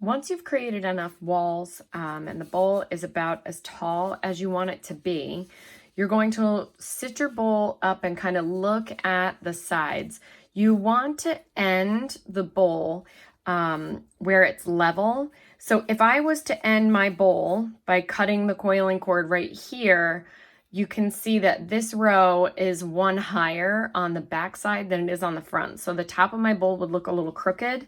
Once you've created enough walls and the bowl is about as tall as you want it to be, you're going to sit your bowl up and kind of look at the sides. You want to end the bowl where it's level. So if I was to end my bowl by cutting the coiling cord right here, you can see that this row is one higher on the back side than it is on the front. So the top of my bowl would look a little crooked.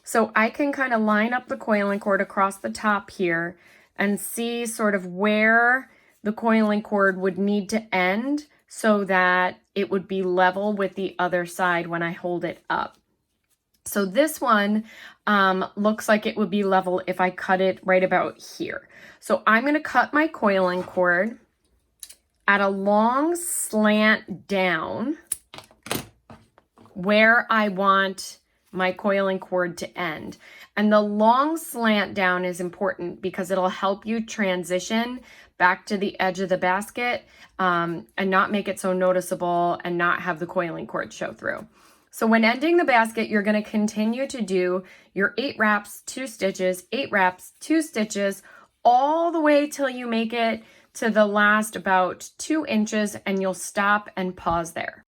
So I can kind of line up the coiling cord across the top here and see sort of where the coiling cord would need to end so that it would be level with the other side when I hold it up. So this one looks like it would be level if I cut it right about here. So I'm going to cut my coiling cord at a long slant down where I want my coiling cord to end. And the long slant down is important because it'll help you transition back to the edge of the basket and not make it so noticeable and not have the coiling cord show through. So when ending the basket, you're going to continue to do your 8 wraps, 2 stitches, 8 wraps, 2 stitches, all the way till you make it to the last about 2 inches, and you'll stop and pause there.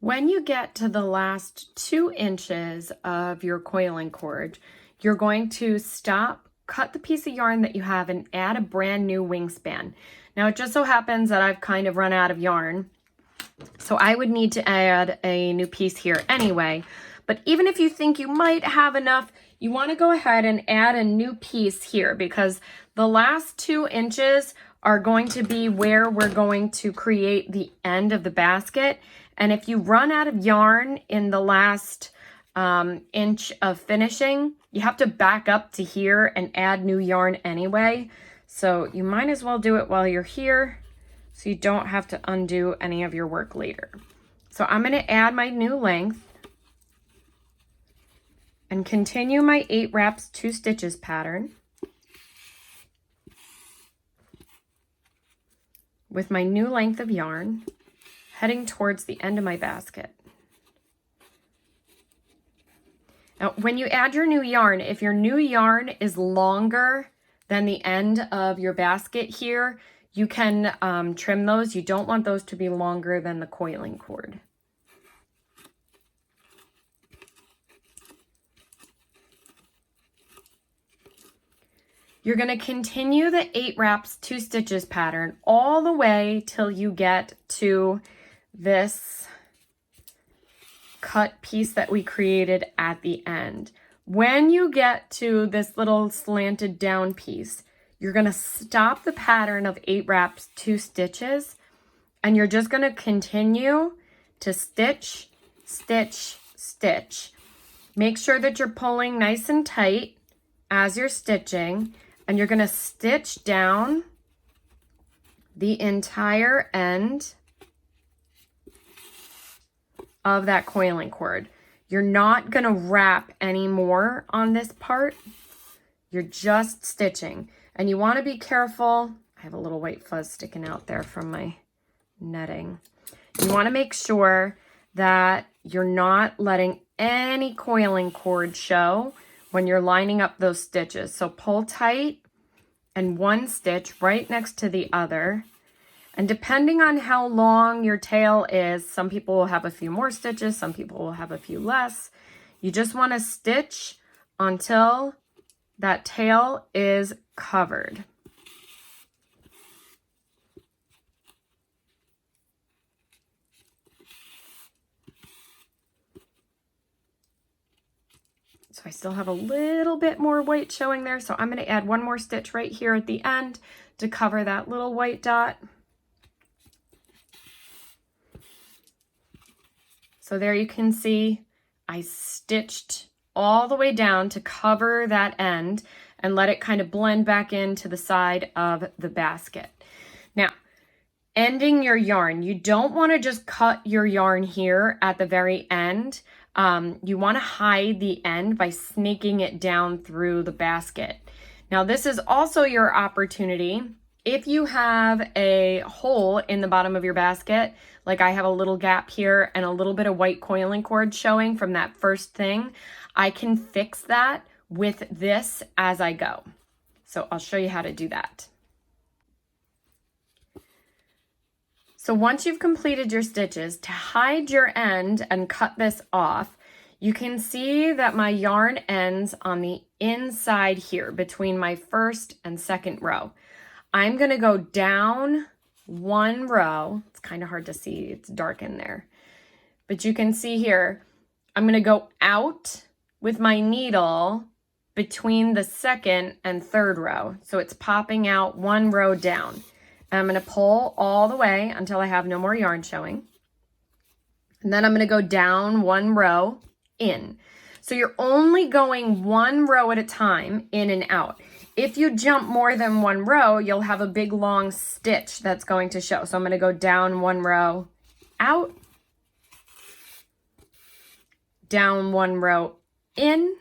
When you get to the last 2 inches of your coiling cord, you're going to stop, cut the piece of yarn that you have, and add a brand new wingspan. Now it just so happens that I've kind of run out of yarn, so I would need to add a new piece here anyway. But even if you think you might have enough, you want to go ahead and add a new piece here, because the last 2 inches are going to be where we're going to create the end of the basket. And if you run out of yarn in the last inch of finishing, you have to back up to here and add new yarn anyway. So you might as well do it while you're here so you don't have to undo any of your work later. So I'm going to add my new length and continue my 8 wraps, 2 stitches pattern with my new length of yarn, heading towards the end of my basket. Now, when you add your new yarn, if your new yarn is longer than the end of your basket here, you can trim those. You don't want those to be longer than the coiling cord. You're going to continue the 8 wraps, 2 stitches pattern all the way till you get to this cut piece that we created at the end. When you get to this little slanted down piece, you're going to stop the pattern of 8 wraps, 2 stitches, and you're just going to continue to stitch, stitch, stitch. Make sure that you're pulling nice and tight as you're stitching, and you're going to stitch down the entire end of that coiling cord. You're not going to wrap any more on this part. You're just stitching. And you want to be careful. I have a little white fuzz sticking out there from my netting. You want to make sure that you're not letting any coiling cord show when you're lining up those stitches. So pull tight and one stitch right next to the other. And depending on how long your tail is, some people will have a few more stitches, some people will have a few less. You just want to stitch until that tail is covered. So I still have a little bit more white showing there, so I'm going to add one more stitch right here at the end to cover that little white dot. So there you can see I stitched all the way down to cover that end and let it kind of blend back into the side of the basket. Now, ending your yarn, you don't want to just cut your yarn here at the very end. you want to hide the end by snaking it down through the basket. Now this is also your opportunity. If you have a hole in the bottom of your basket, like I have a little gap here and a little bit of white coiling cord showing from that first thing, I can fix that with this as I go. So I'll show you how to do that. So once you've completed your stitches, to hide your end and cut this off, you can see that my yarn ends on the inside here between my first and second row. I'm going to go down one row. It's kind of hard to see. It's dark in there. But you can see here, I'm going to go out with my needle between the second and third row. So it's popping out one row down. And I'm going to pull all the way until I have no more yarn showing. And then I'm going to go down one row in. So you're only going one row at a time, in and out. If you jump more than one row, you'll have a big long stitch that's going to show. So I'm going to go down one row, out, down one row, in.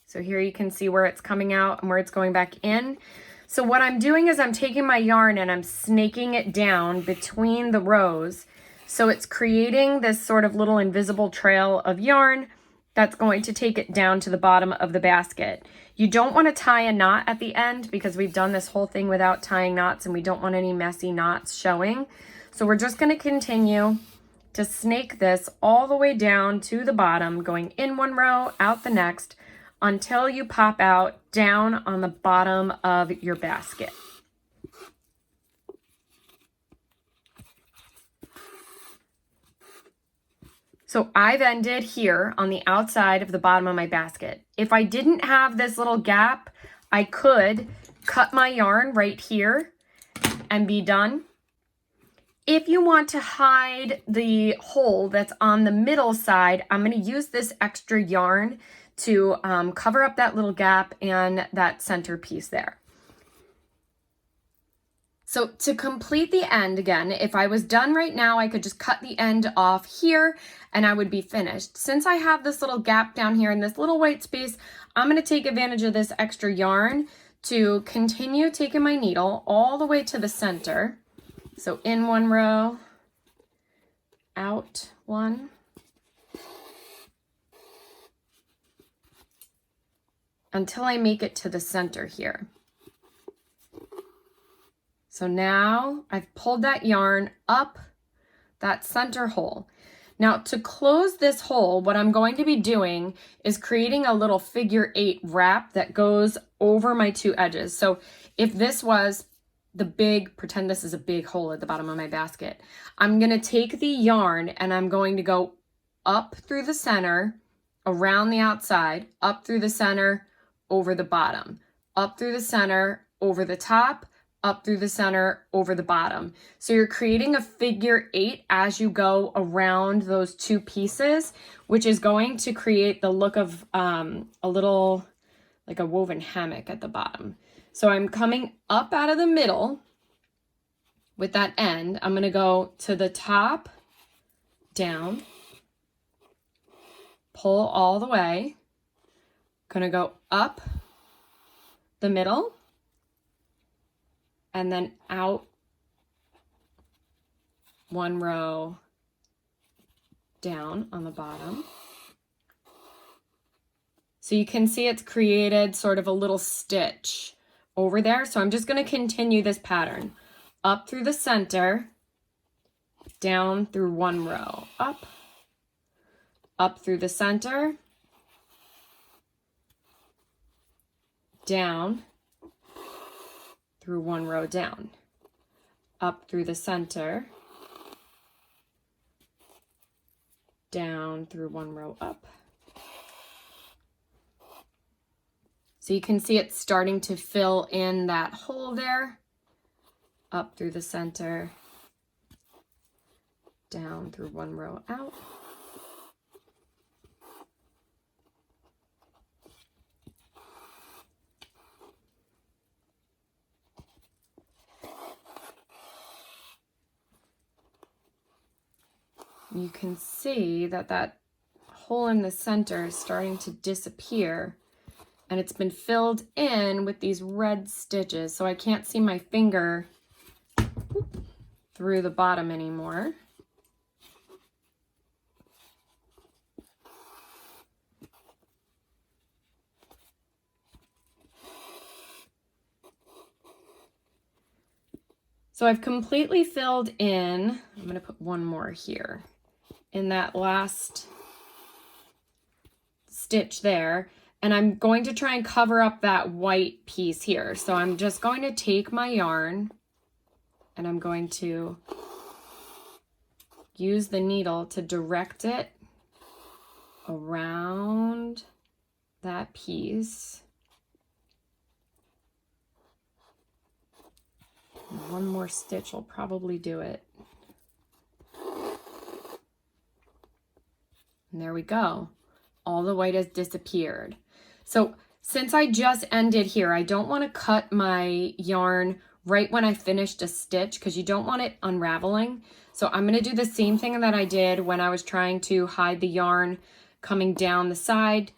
So here you can see where it's coming out and where it's going back in. So what I'm doing is I'm taking my yarn and I'm snaking it down between the rows. So it's creating this sort of little invisible trail of yarn that's going to take it down to the bottom of the basket. You don't want to tie a knot at the end because we've done this whole thing without tying knots and we don't want any messy knots showing. So we're just going to continue to snake this all the way down to the bottom, going in one row, out the next, until you pop out down on the bottom of your basket. So I've ended here on the outside of the bottom of my basket. If I didn't have this little gap, I could cut my yarn right here and be done. If you want to hide the hole that's on the middle side, I'm going to use this extra yarn to cover up that little gap and that center piece there. So to complete the end again, if I was done right now, I could just cut the end off here and I would be finished. Since I have this little gap down here in this little white space, I'm going to take advantage of this extra yarn to continue taking my needle all the way to the center. So in one row, out one, until I make it to the center here. So now I've pulled that yarn up that center hole. Now to close this hole, what I'm going to be doing is creating a little figure 8 wrap that goes over my two edges. So if this was the big, pretend this is a big hole at the bottom of my basket, I'm going to take the yarn and I'm going to go up through the center, around the outside, up through the center, over the bottom, up through the center, over the top, up through the center, over the bottom. So you're creating a figure 8 as you go around those two pieces, which is going to create the look of a little, like a woven hammock at the bottom. So I'm coming up out of the middle with that end. I'm going to go to the top, down, pull all the way, going to go up the middle, and then out one row, down on the bottom. So you can see it's created sort of a little stitch over there. So I'm just going to continue this pattern. Up through the center, down through one row, up through the center, down through one row down, up through the center, down through one row up. So you can see it's starting to fill in that hole there, up through the center, down through one row out. You can see that that hole in the center is starting to disappear, and it's been filled in with these red stitches, so I can't see my finger through the bottom anymore. So I've completely filled in, I'm going to put one more here, in that last stitch there, and I'm going to try and cover up that white piece here. So I'm just going to take my yarn and I'm going to use the needle to direct it around that piece. One more stitch will probably do it. And there we go. All the white has disappeared. So since I just ended here, I don't want to cut my yarn right when I finished a stitch because you don't want it unraveling. So I'm going to do the same thing that I did when I was trying to hide the yarn coming down the side.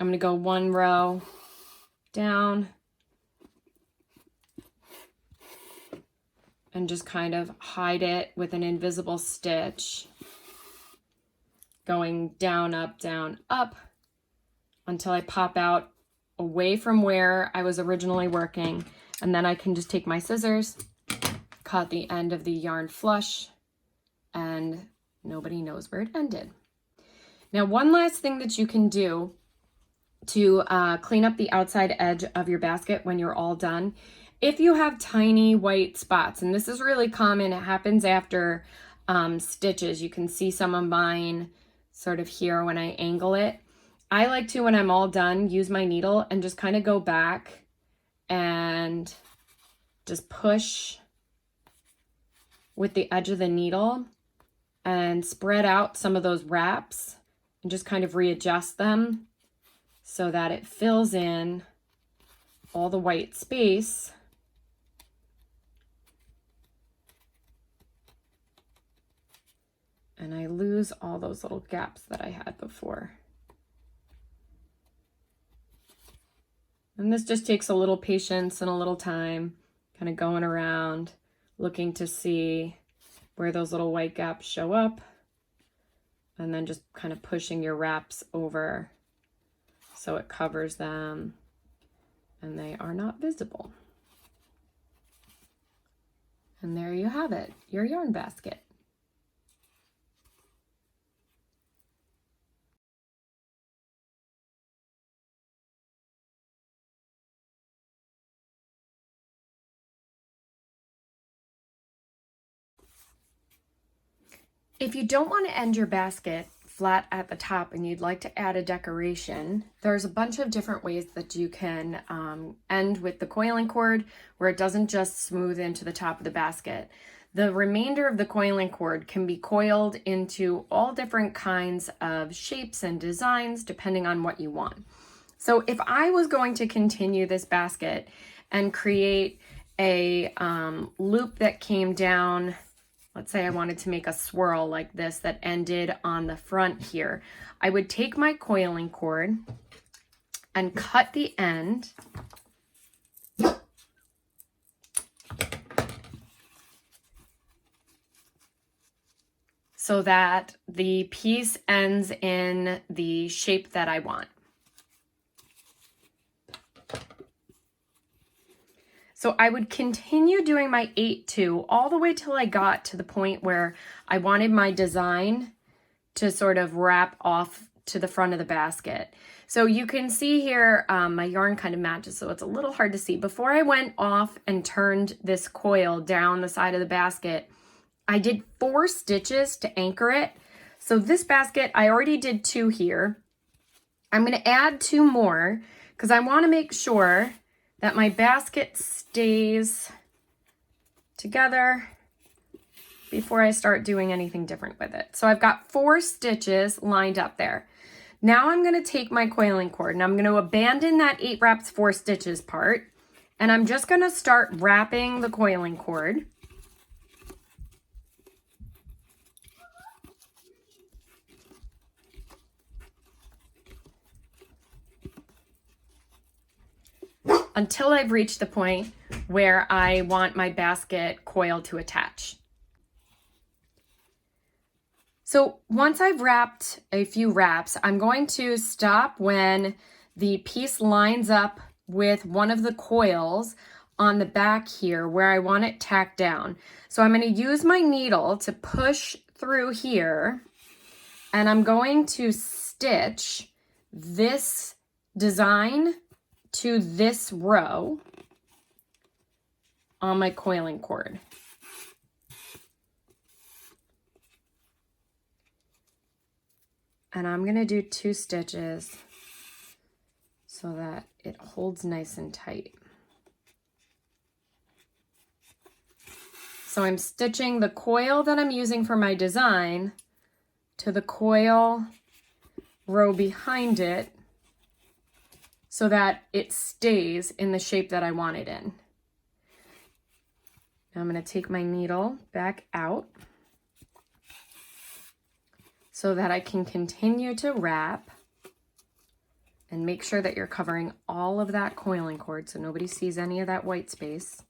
I'm going to go one row down and just kind of hide it with an invisible stitch, going down, up, until I pop out away from where I was originally working. And then I can just take my scissors, cut the end of the yarn flush, and nobody knows where it ended. Now, one last thing that you can do to clean up the outside edge of your basket when you're all done, if you have tiny white spots, and this is really common, it happens after stitches. You can see some of mine sort of here when I angle it. I like to, when I'm all done, use my needle and just kind of go back and just push with the edge of the needle and spread out some of those wraps and just kind of readjust them so that it fills in all the white space. And I lose all those little gaps that I had before. And this just takes a little patience and a little time, kind of going around, looking to see where those little white gaps show up, and then just kind of pushing your wraps over so it covers them and they are not visible. And there you have it, your yarn basket. If you don't want to end your basket flat at the top and you'd like to add a decoration, there's a bunch of different ways that you can end with the coiling cord where it doesn't just smooth into the top of the basket. The remainder of the coiling cord can be coiled into all different kinds of shapes and designs depending on what you want. So if I was going to continue this basket and create a loop that came down, let's say I wanted to make a swirl like this that ended on the front here, I would take my coiling cord and cut the end so that the piece ends in the shape that I want. So I would continue doing my 8-2 all the way till I got to the point where I wanted my design to sort of wrap off to the front of the basket. So you can see here, my yarn kind of matches, so it's a little hard to see. Before I went off and turned this coil down the side of the basket, I did 4 stitches to anchor it. So this basket, I already did 2 here. I'm going to add 2 more because I want to make sure that my basket stays together before I start doing anything different with it. So I've got 4 stitches lined up there. Now I'm going to take my coiling cord and I'm going to abandon that 8 wraps 4 stitches part, and I'm just going to start wrapping the coiling cord. until I've reached the point where I want my basket coil to attach. So once I've wrapped a few wraps, I'm going to stop when the piece lines up with one of the coils on the back here where I want it tacked down. So I'm going to use my needle to push through here, and I'm going to stitch this design to this row on my coiling cord. And I'm going to do 2 stitches so that it holds nice and tight. So I'm stitching the coil that I'm using for my design to the coil row behind it so that it stays in the shape that I want it in. Now I'm going to take my needle back out so that I can continue to wrap and make sure that you're covering all of that coiling cord so nobody sees any of that white space.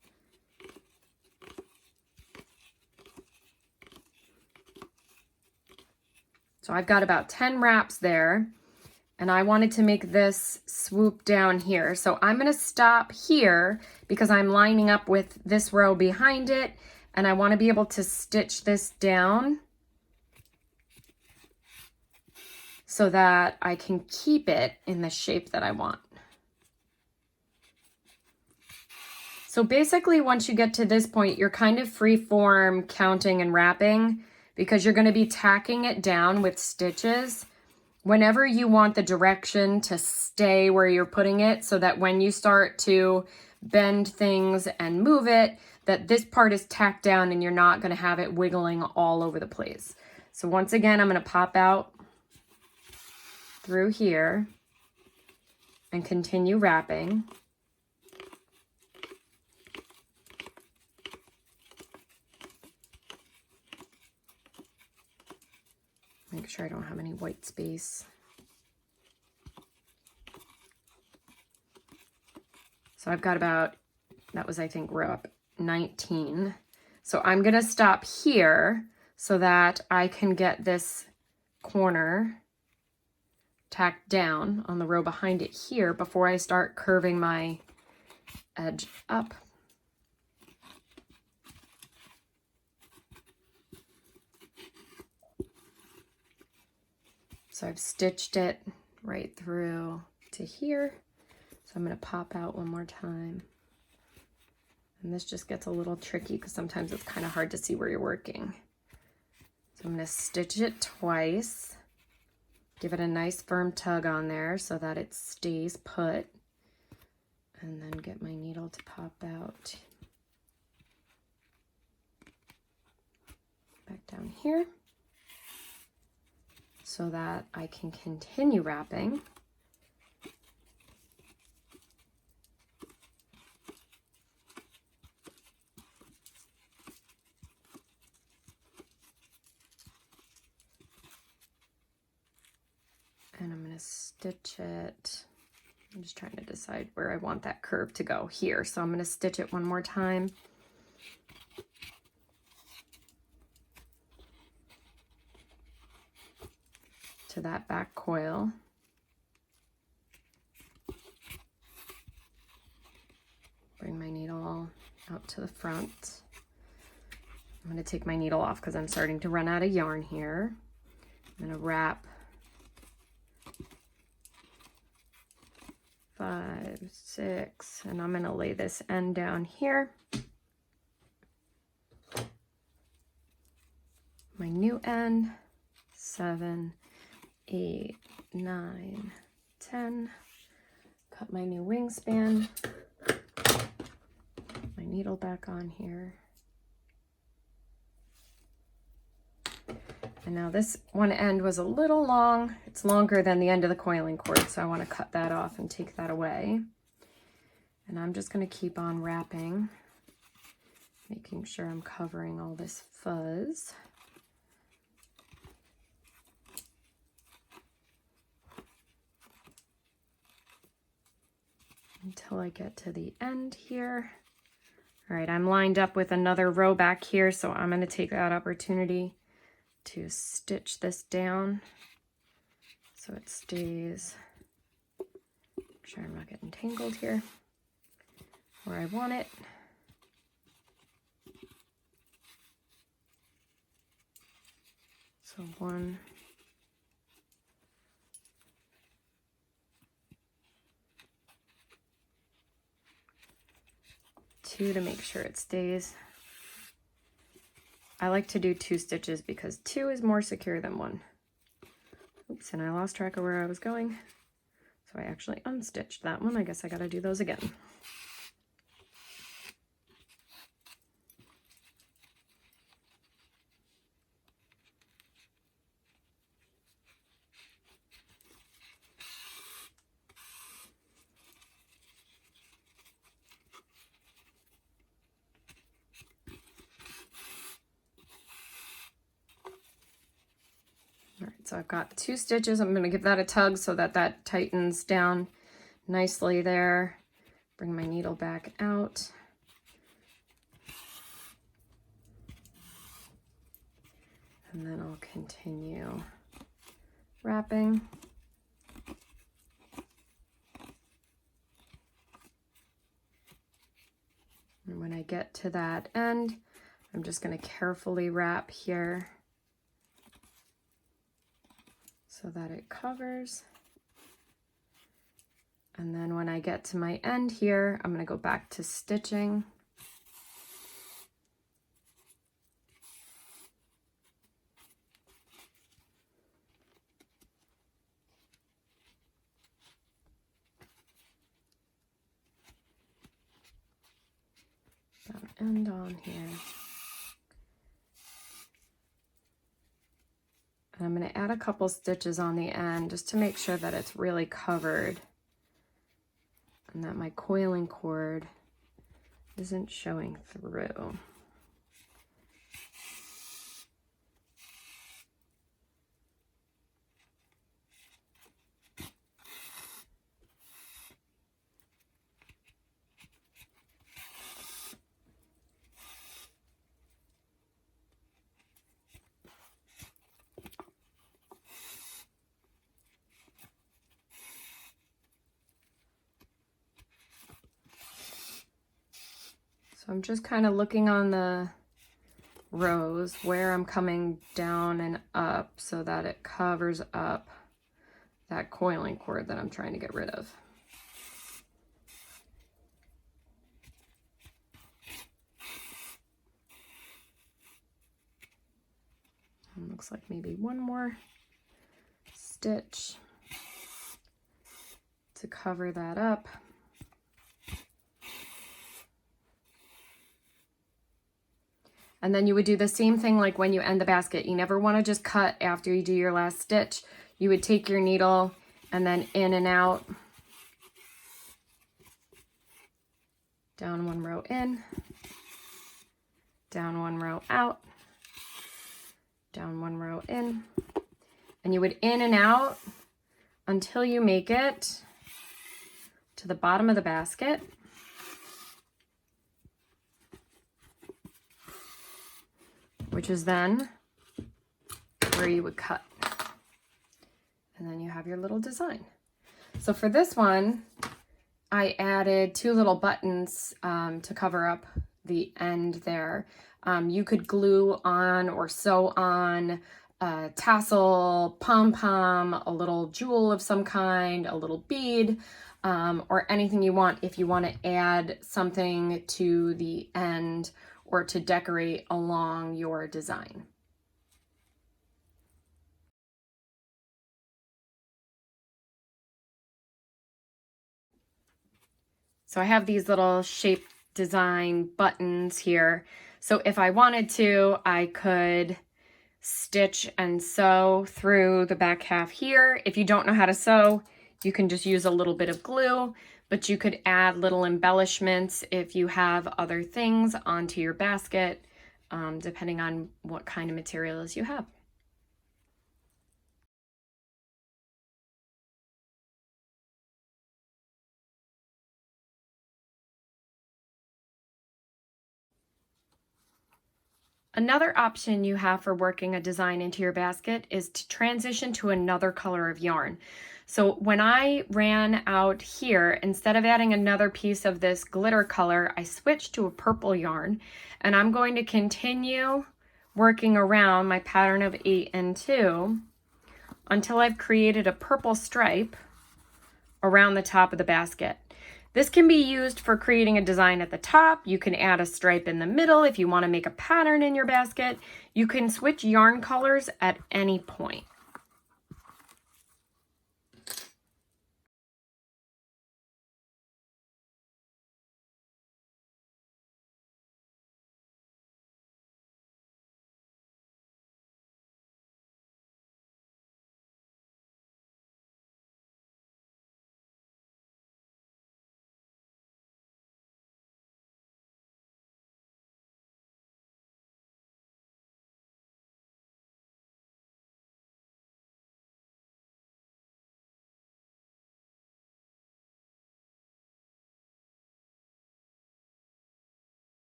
So I've got about 10 wraps there, and I wanted to make this swoop down here. So I'm going to stop here because I'm lining up with this row behind it, and I want to be able to stitch this down so that I can keep it in the shape that I want. So basically, once you get to this point, you're kind of free form counting and wrapping because you're going to be tacking it down with stitches whenever you want the direction to stay where you're putting it, so that when you start to bend things and move it, that this part is tacked down and you're not going to have it wiggling all over the place. So once again, I'm going to pop out through here and continue wrapping. Make sure I don't have any white space. So I've got about, that was I think row up 19. So I'm gonna stop here so that I can get this corner tacked down on the row behind it here before I start curving my edge up. So I've stitched it right through to here. So I'm going to pop out one more time. And this just gets a little tricky because sometimes it's kind of hard to see where you're working. So I'm going to stitch it twice. Give it a nice firm tug on there so that it stays put. And then get my needle to pop out. Back down here, so that I can continue wrapping. And I'm going to stitch it. I'm just trying to decide where I want that curve to go here. So I'm going to stitch it one more time. To that back coil. Bring my needle out to the front. I'm going to take my needle off because I'm starting to run out of yarn here. I'm going to wrap 5, 6, and I'm going to lay this end down here. My new end, 7, 8, 9, 10. Cut my new wingspan. My needle back on here. And now this one end was a little long. It's longer than the end of the coiling cord, so I want to cut that off and take that away. And I'm just going to keep on wrapping, making sure I'm covering all this fuzz. until I get to the end here. All right, I'm lined up with another row back here, so I'm going to take that opportunity to stitch this down so it stays, make sure I'm not getting tangled here, where I want it. So 1, 2 to make sure it stays. I like to do 2 stitches because 2 is more secure than 1. Oops, and I lost track of where I was going. So I actually unstitched that one. I guess I gotta do those again. All right, so I've got 2 stitches. I'm gonna give that a tug so that that tightens down nicely there. Bring my needle back out. And then I'll continue wrapping. And when I get to that end, I'm just going to carefully wrap here so that it covers. And then when I get to my end here, I'm going to go back to stitching. That end on here. And I'm going to add a couple stitches on the end just to make sure that it's really covered and that my coiling cord isn't showing through. So I'm just kind of looking on the rows where I'm coming down and up so that it covers up that coiling cord that I'm trying to get rid of. And looks like maybe one more stitch to cover that up. And then you would do the same thing like when you end the basket. You never want to just cut after you do your last stitch. You would take your needle and then in and out. Down one row in, down one row out, down one row in. And you would in and out until you make it to the bottom of the basket. Which is then where you would cut. And then you have your little design. So for this one, I added 2 little buttons to cover up the end there. You could glue on or sew on a tassel, pom-pom, a little jewel of some kind, a little bead, or anything you want if you want to add something to the end or to decorate along your design. So I have these little shape design buttons here. So if I wanted to, I could stitch and sew through the back half here. If you don't know how to sew, you can just use a little bit of glue, but you could add little embellishments if you have other things onto your basket, depending on what kind of materials you have. Another option you have for working a design into your basket is to transition to another color of yarn. So when I ran out here, instead of adding another piece of this glitter color, I switched to a purple yarn, and I'm going to continue working around my pattern of 8 and 2 until I've created a purple stripe around the top of the basket. This can be used for creating a design at the top. You can add a stripe in the middle if you want to make a pattern in your basket. You can switch yarn colors at any point.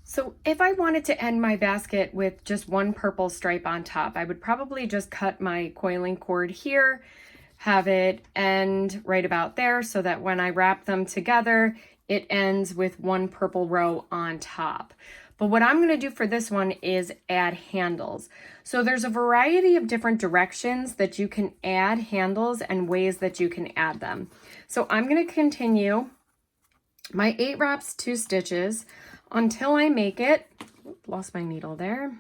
So if I wanted to end my basket with just one purple stripe on top, I would probably just cut my coiling cord here, have it end right about there so that when I wrap them together, it ends with one purple row on top. But what I'm going to do for this one is add handles. So there's a variety of different directions that you can add handles and ways that you can add them. So I'm going to continue my 8 wraps 2 stitches until I make it, lost my needle there,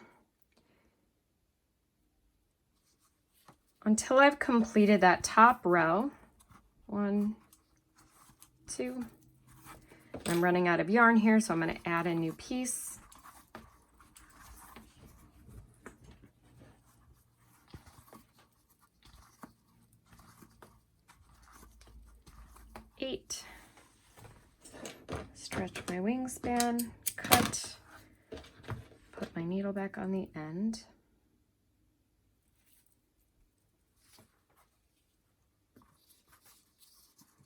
until I've completed that top row. 1, 2. I'm running out of yarn here, so I'm going to add a new piece. Eight. Stretch my wingspan, cut, put my needle back on the end.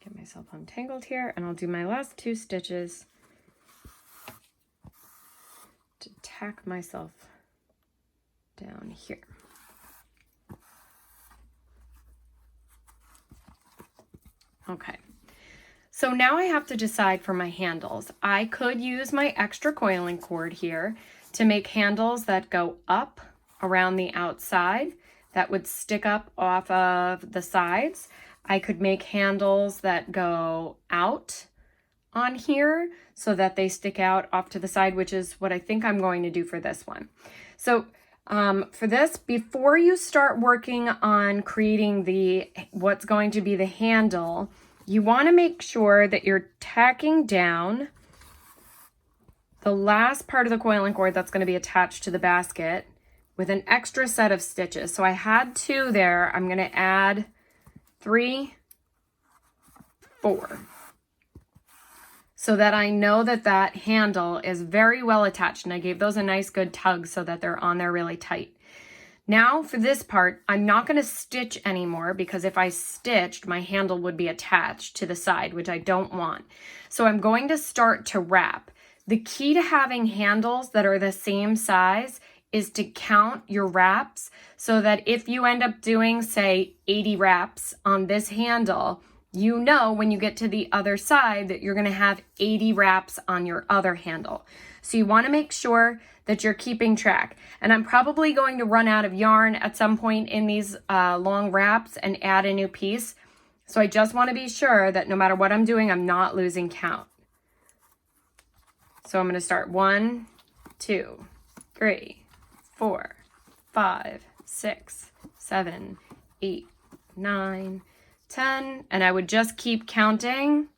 Get myself untangled here, and I'll do my last 2 stitches to tack myself down here. Okay. So now I have to decide for my handles. I could use my extra coiling cord here to make handles that go up around the outside that would stick up off of the sides. I could make handles that go out on here so that they stick out off to the side, which is what I think I'm going to do for this one. So for this, before you start working on creating what's going to be the handle, you want to make sure that you're tacking down the last part of the coiling cord that's going to be attached to the basket with an extra set of stitches. So I had 2 there. I'm going to add 3, 4. So that I know that that handle is very well attached, and I gave those a nice good tug so that they're on there really tight. Now for this part, I'm not going to stitch anymore because if I stitched, my handle would be attached to the side, which I don't want. So I'm going to start to wrap. The key to having handles that are the same size is to count your wraps so that if you end up doing, say, 80 wraps on this handle, you know when you get to the other side that you're going to have 80 wraps on your other handle. So you want to make sure that you're keeping track. And I'm probably going to run out of yarn at some point in these long wraps and add a new piece. So I just want to be sure that no matter what I'm doing, I'm not losing count. So I'm going to start 1, 2, 3, 4, 5, 6, 7, 8, 9, 10. And I would just keep counting.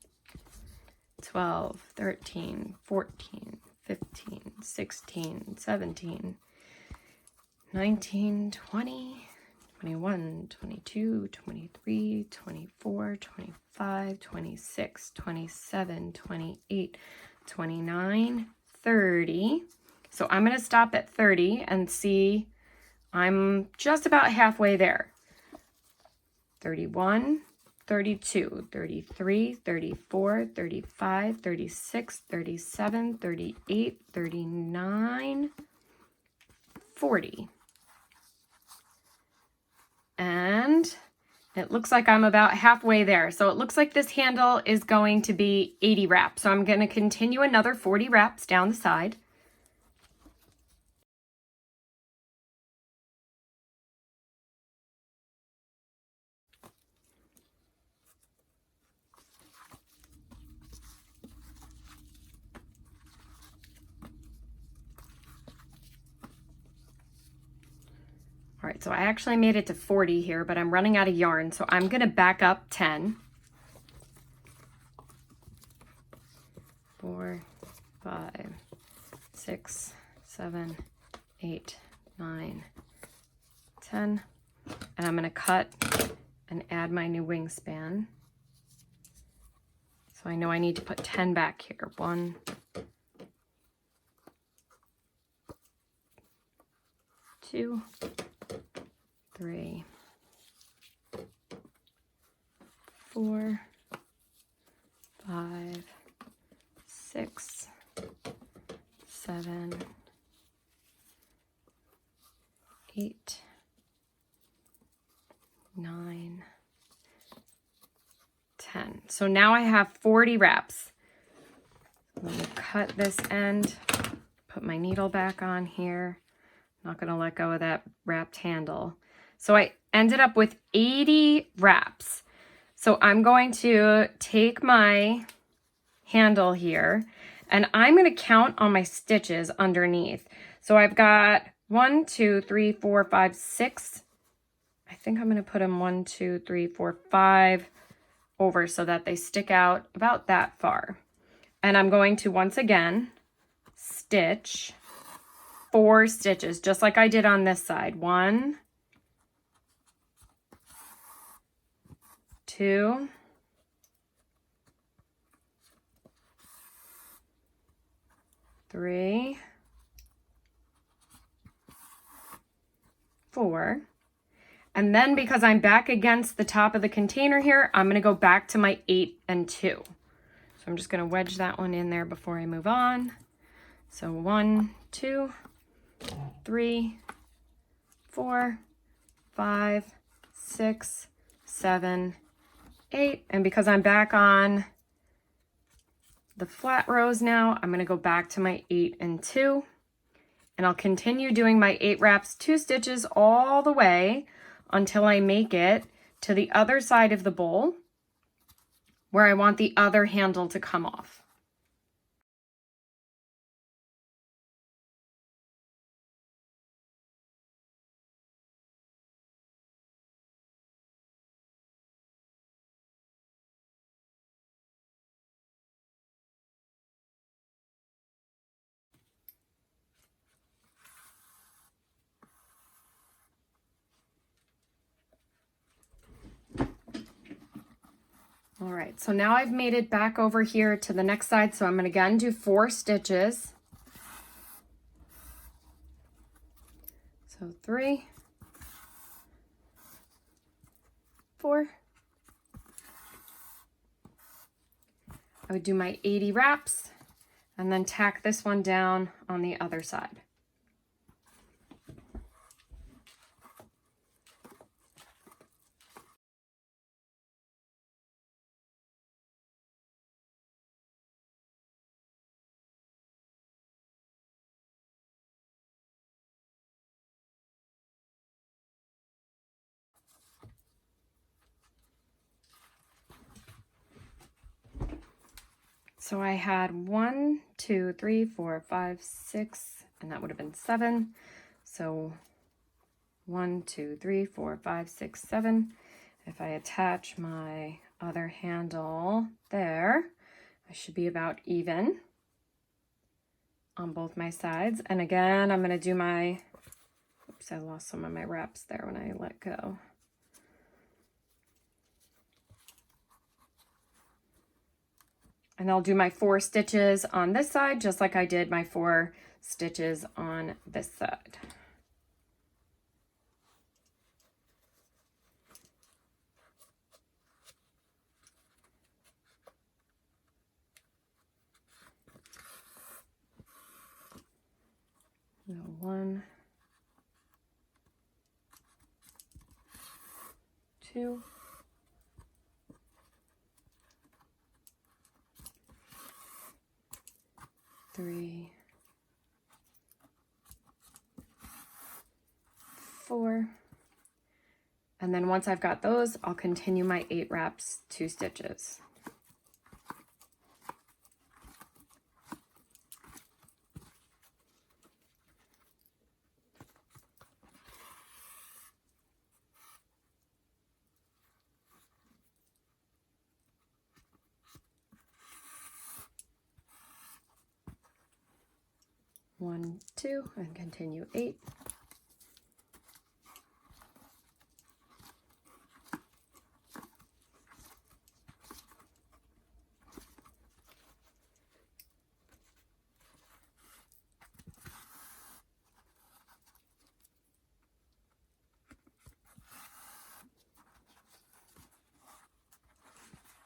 12, 13, 14, 15, 16, 17, 19, 20, 21, 22, 23, 24, 25, 26, 27, 28, 29, 30. So I'm going to stop at 30 and see I'm just about halfway there. 31, 32, 33, 34, 35, 36, 37, 38, 39, 40. And it looks like I'm about halfway there. So it looks like this handle is going to be 80 wraps. So I'm going to continue another 40 wraps down the side. All right, so I actually made it to 40 here, but I'm running out of yarn, so I'm gonna back up 10. 4, 5, 6, 7, 8, 9, 10. And I'm gonna cut and add my new wingspan. So I know I need to put 10 back here. 1, 2, 3, 4, 5, 6, 7, 8, 9, 10. So now I have 40 wraps. I'm going to cut this end, put my needle back on here. Not going to let go of that wrapped handle. So I ended up with 80 wraps. So I'm going to take my handle here and I'm going to count on my stitches underneath. So I've got 1, 2, 3, 4, 5, 6. I think I'm going to put them 1, 2, 3, 4, 5 over so that they stick out about that far. And I'm going to once again stitch 4 stitches, just like I did on this side. 1, 2, 3, 4. And then because I'm back against the top of the container here, I'm going to go back to my 8 and 2. So I'm just going to wedge that one in there before I move on. So 1, 2, 3, 4, 5, 6, 7, 8. And because I'm back on the flat rows now, I'm going to go back to my 8 and 2. And I'll continue doing my 8 wraps, 2 stitches all the way until I make it to the other side of the bowl where I want the other handle to come off. All right, so now I've made it back over here to the next side. So I'm going to again do 4 stitches. So 3, 4. I would do my 80 wraps and then tack this one down on the other side. So I had 1, 2, 3, 4, 5, 6, and that would have been 7. So 1, 2, 3, 4, 5, 6, 7. If I attach my other handle there, I should be about even on both my sides. And again, I'm going to do my, oops, I lost some of my wraps there when I let go. And I'll do my 4 stitches on this side, just like I did my 4 stitches on this side. 1, 2, 3, 4, and then once I've got those, I'll continue my 8 wraps, 2 stitches. One, 2, and continue 8.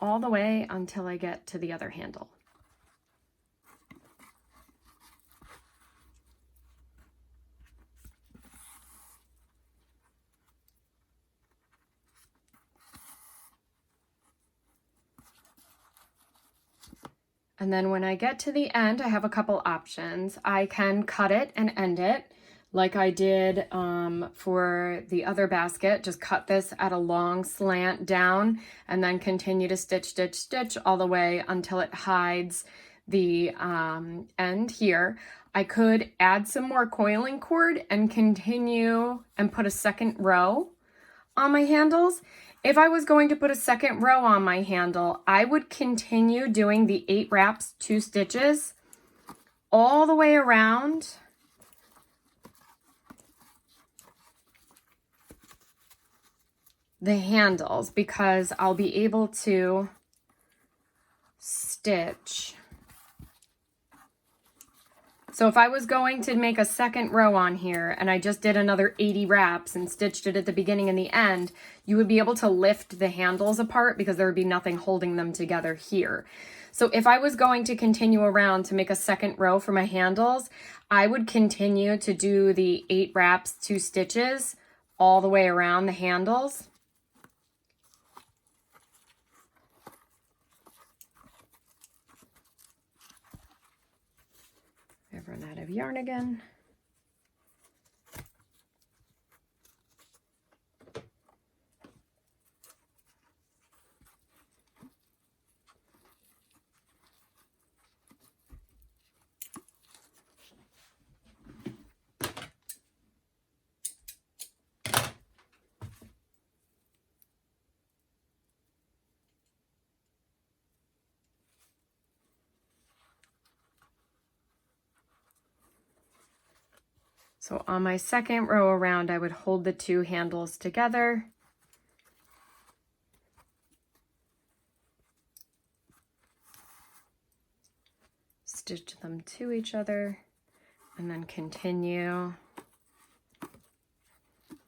All the way until I get to the other handle. And then when I get to the end, I have a couple options. I can cut it and end it like I did for the other basket. Just cut this at a long slant down and then continue to stitch, stitch, stitch all the way until it hides the end here. I could add some more coiling cord and continue and put a second row on my handles. If I was going to put a second row on my handle, I would continue doing the 8 wraps, 2 stitches all the way around the handles, because I'll be able to stitch. So if I was going to make a second row on here and I just did another 80 wraps and stitched it at the beginning and the end, you would be able to lift the handles apart because there would be nothing holding them together here. So if I was going to continue around to make a second row for my handles, I would continue to do the 8 wraps, 2 stitches all the way around the handles. I've run out of yarn again. So on my second row around, I would hold the 2 handles together. Stitch them to each other and then continue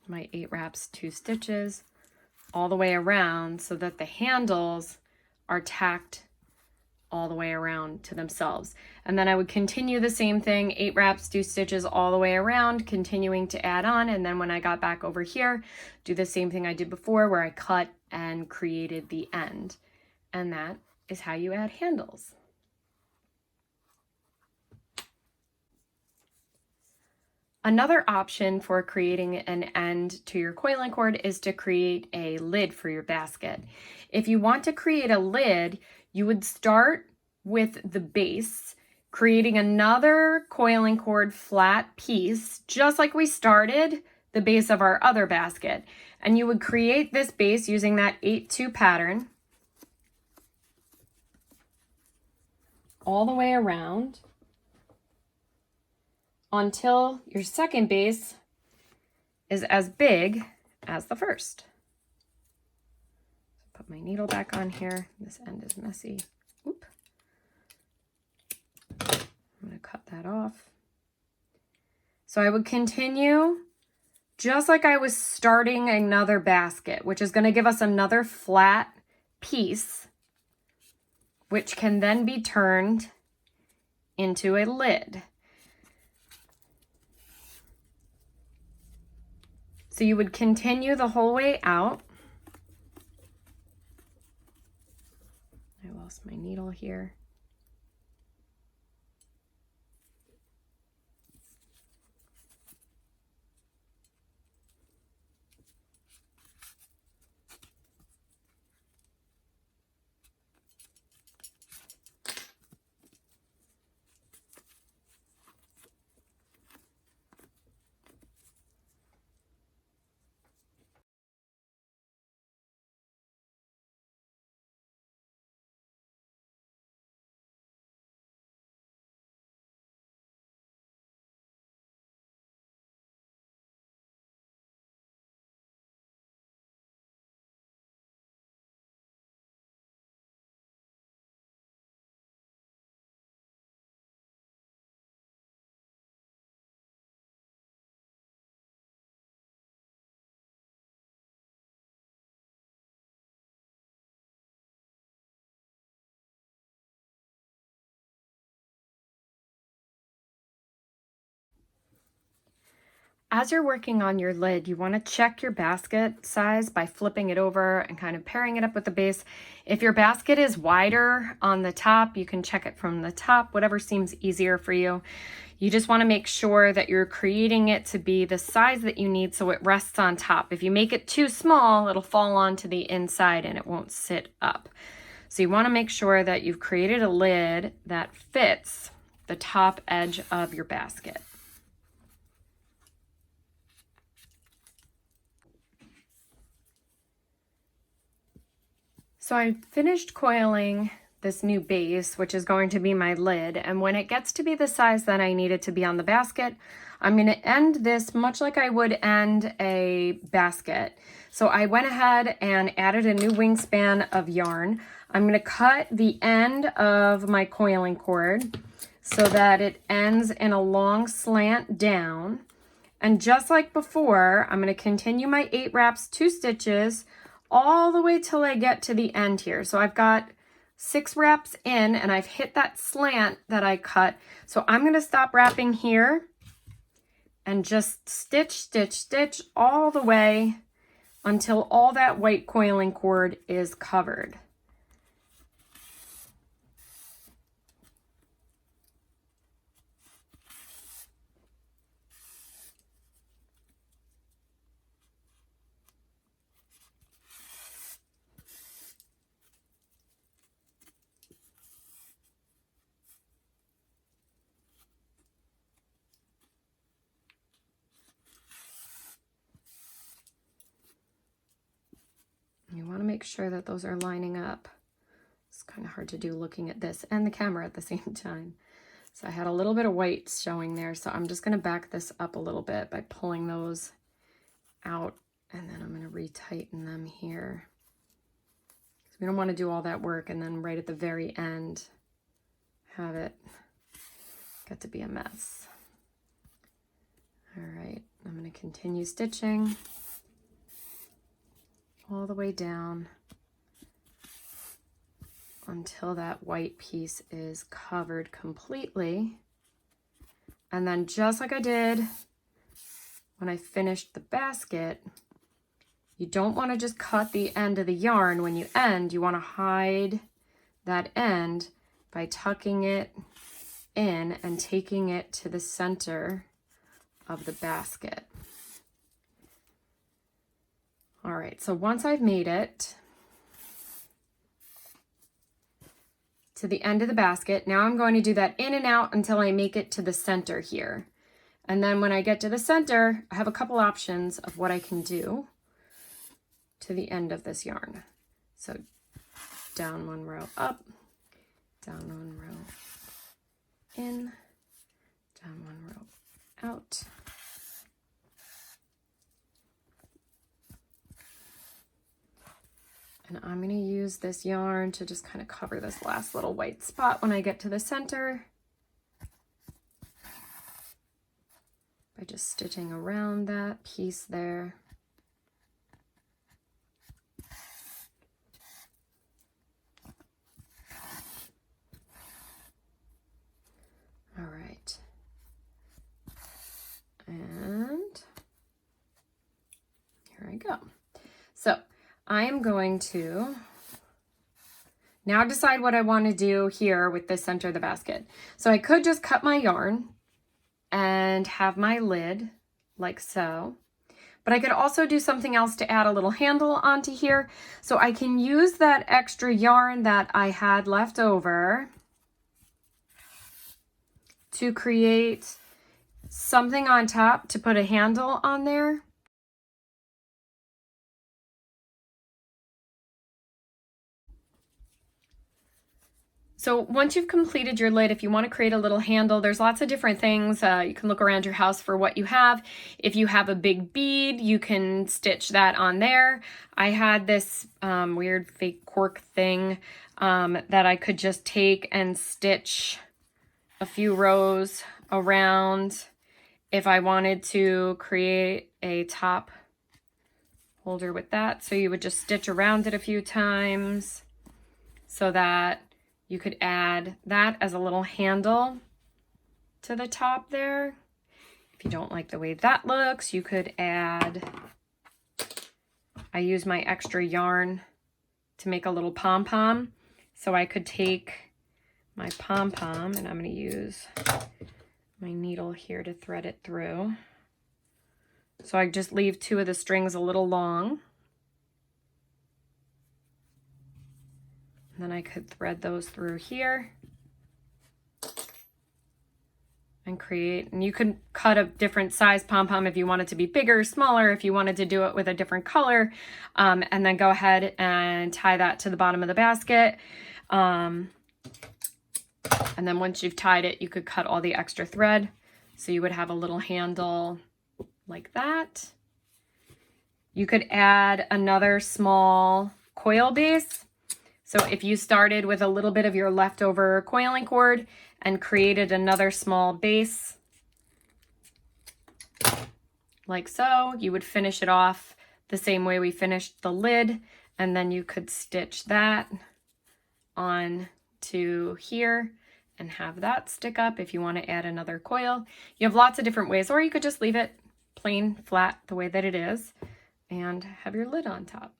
my 8 wraps, 2 stitches all the way around so that the handles are tacked all the way around to themselves. And then I would continue the same thing, 8 wraps, 2 stitches all the way around, continuing to add on. And then when I got back over here, do the same thing I did before where I cut and created the end. And that is how you add handles. Another option for creating an end to your coiling cord is to create a lid for your basket. If you want to create a lid, you would start with the base, creating another coiling cord flat piece, just like we started the base of our other basket. And you would create this base using that 8-2 pattern all the way around until your second base is as big as the first. Put my needle back on here. This end is messy. Oop. I'm going to cut that off. So I would continue just like I was starting another basket, which is going to give us another flat piece, which can then be turned into a lid. So you would continue the whole way out. I lost my needle here. As you're working on your lid, you want to check your basket size by flipping it over and kind of pairing it up with the base. If your basket is wider on the top, you can check it from the top, whatever seems easier for you. You just want to make sure that you're creating it to be the size that you need so it rests on top. If you make it too small, it'll fall onto the inside and it won't sit up. So you want to make sure that you've created a lid that fits the top edge of your basket. So I finished coiling this new base, which is going to be my lid, and when it gets to be the size that I need it to be on the basket, I'm going to end this much like I would end a basket. So I went ahead and added a new wingspan of yarn. I'm going to cut the end of my coiling cord so that it ends in a long slant down. And just like before, I'm going to continue my 8 wraps, 2 stitches, all the way till I get to the end here. So I've got 6 wraps in and I've hit that slant that I cut. So I'm going to stop wrapping here and just stitch, stitch, stitch all the way until all that white coiling cord is covered. You want to make sure that those are lining up. It's kind of hard to do looking at this and the camera at the same time. So I had a little bit of white showing there, so I'm just going to back this up a little bit by pulling those out, and then I'm going to retighten them here. So we don't want to do all that work and then right at the very end have it get to be a mess. All right, I'm going to continue stitching all the way down until that white piece is covered completely. And then just like I did when I finished the basket, you don't want to just cut the end of the yarn when you end. You want to hide that end by tucking it in and taking it to the center of the basket. All right, so once I've made it to the end of the basket, now I'm going to do that in and out until I make it to the center here. And then when I get to the center, I have a couple options of what I can do to the end of this yarn. So down 1 row up, down 1 row in, down 1 row out. And I'm going to use this yarn to just kind of cover this last little white spot when I get to the center by just stitching around that piece there. All right. And we go. So I am going to now decide what I want to do here with the center of the basket. So I could just cut my yarn and have my lid like so. But I could also do something else to add a little handle onto here. So I can use that extra yarn that I had left over to create something on top to put a handle on there. So once you've completed your lid, if you want to create a little handle, there's lots of different things. You can look around your house for what you have. If you have a big bead, you can stitch that on there. I had this weird fake cork thing that I could just take and stitch a few rows around if I wanted to create a top holder with that. So you would just stitch around it a few times so that you could add that as a little handle to the top there. If you don't like the way that looks, you could add, I use my extra yarn to make a little pom-pom. So I could take my pom-pom and I'm going to use my needle here to thread it through. So I just leave two of the strings a little long. And then I could thread those through here and create, and you could cut a different size pom-pom if you want it to be bigger or smaller, if you wanted to do it with a different color, and then go ahead and tie that to the bottom of the basket. And then once you've tied it, you could cut all the extra thread. So you would have a little handle like that. You could add another small coil base. So if you started with a little bit of your leftover coiling cord and created another small base like so, you would finish it off the same way we finished the lid, and then you could stitch that on to here and have that stick up if you want to add another coil. You have lots of different ways, or you could just leave it plain flat the way that it is and have your lid on top.